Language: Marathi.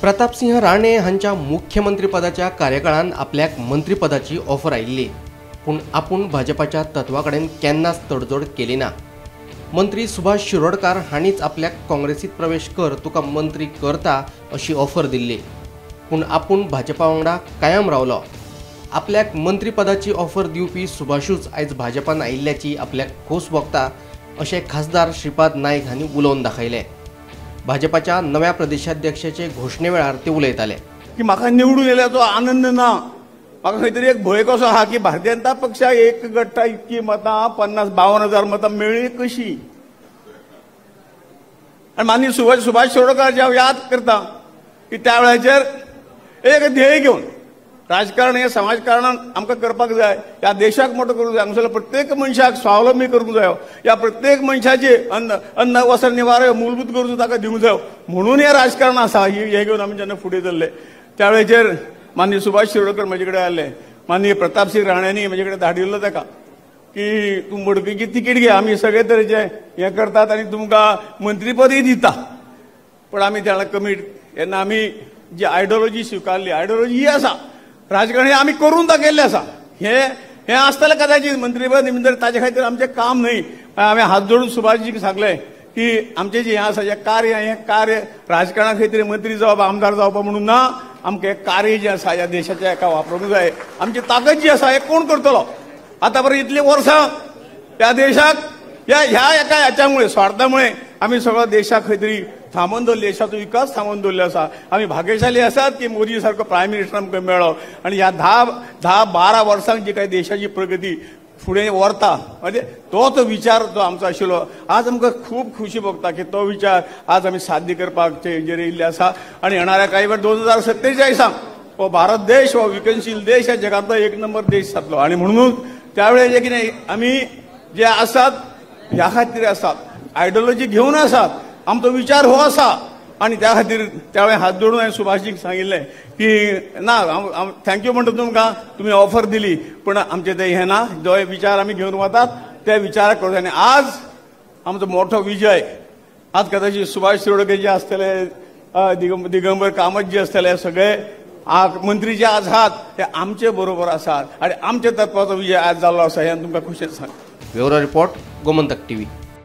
प्रतापसिंह राणे हांच्या मुख्यमंत्रीपदाच्या कार्यकाळान आपल्याक मंत्रीपदाची ऑफर आयिल्ली, पूण आपूण भाजपाच्या तत्वाकडेन केन्नाच तडजोड केली ना। मंत्री सुभाष शिरोडकार हांणीच आपल्याक काँग्रेसीत प्रवेश कर, तुका मंत्री करता अशी ऑफर दिल्ली, पूण आपूण भाजपा वांगडा कायम रावलो। आपल्याक मंत्रीपदाची ऑफर दिवपी सुभाषूच आयज भाजपान आयिल्ल्याची आपल्याक खोस भोगता अशें खासदार श्रीपाद नाईक हांणी उलोवन दाखयले। भाजपाच्या नव्या प्रदेशाध्यक्षाचे घोषणे वेळार ते उलयताले की म्हाका निवडून येयल्याचो आनंद ना, म्हाका खंय तरी एक भंय कसो आहा की भारतीय जनता पक्षाक एक गट्टा इतकी मतां 50-52 मतां मेळ्ळी कशी। आनी माननीय सुभाष शिरोडकार हांव याद करता की त्या वेळाचेर एक ध्येय घेवन राजकारण हे समाजकारणान आमकां करपाक जाय, ह्या देशाक मोठो करूंक जाय, हांगासरल्या प्रत्येक मनशाक स्वावलंबी करूंक जाय, ह्या प्रत्येक मनशाची अन्न वस्त्र निवारो मूलभूत गरजो ताका दिवंक जाय, म्हणून हे राजकारण आसा। हे घेवन आमी जेन्ना फुडें सरले त्या वेळाचेर माननीय सुभाष शिरोडकर म्हजे कडेन आयले, माननीय प्रतापसिंह राणेंनी म्हजे कडेन धाडिल्लो ताका की तूं मडकयची तिकीट घे, आमी सगळे तरेचे हे करतात आनी तुमकां मंत्रीपदय दिता। पण आमी त्या कमीट जेन्ना आमी जी आयडियोलॉजी स्विकारली, आयडियोलॉजी ही आसा राजकारण हे आमी करून दाखयल्लें आसा। हे आसतलें कदाचित मंत्रीपद निमित्त ताचे खातीर आमचें काम न्हय। हांवें हात जोडून सुभाषजीक सांगलें की आमचें जें हें आसा हें कार्य राजकारणा खातीर मंत्री जावप आमदार जावप म्हणून ना, आमकां हें कार्य जें आसा ह्या देशाच्या एका वापरूंक जाय। आमची ताकद जी आसा हें कोण करतलो? आतां बरें इतलीं वर्सां ह्या देशाक ह्या एका हाच्यामुळे स्वार्थामुळे आमी सगळो देशाक खंय तरी थांबोवन दवरले, देशाचो विकास थांबोवन दवरलो आसा। आमी भाग्यशाली आसात की मोदी सारको प्रायम मिनिस्टर आमकां मेळ्ळो आनी ह्या 10-12 वर्सांक जी काही देशाची प्रगती फुडें व्हरता म्हणजे तोच विचार जो आमचो आशिल्लो आज आमकां खूब खुशी भोगता की तो विचार आज आमी साध्य करपाक हेजेर येयल्ले आसा। आनी येणाऱ्या काही वेळ 2047 हो भारत देश हो विकसनशील देश ह्या जगांतलो 1 नंबर देश जातलो। आनी म्हणूनच त्यावेळेस जे कितें आमी जे आसात ह्या खातीर आसात, आयडियोलॉजी घेवन आसात, आमचो विचार हो आसा आनी त्या खातीर त्यावेळेस हात जोडून हांवें सुभाषजीक सांगिल्लें की ना थँक्यू म्हणटा तुमकां, तुमी ऑफर दिली, पण आमचें तें हें ना, जो विचार आमी घेवन वतात त्या विचाराक करता। आनी आज आमचो मोठो विजय, आज कदाचित सुभाष शिरोडकर जे आसतले, दिगंबर कामत जे आसतले, सगळे मंत्री जे आज आहात ते आमचे बरोबर आसात आनी आमच्या तत्वाचो विजय आज जाल्लो आसा हें तुमकां खुशेन सांगता। Bureau report, Gomantak TV.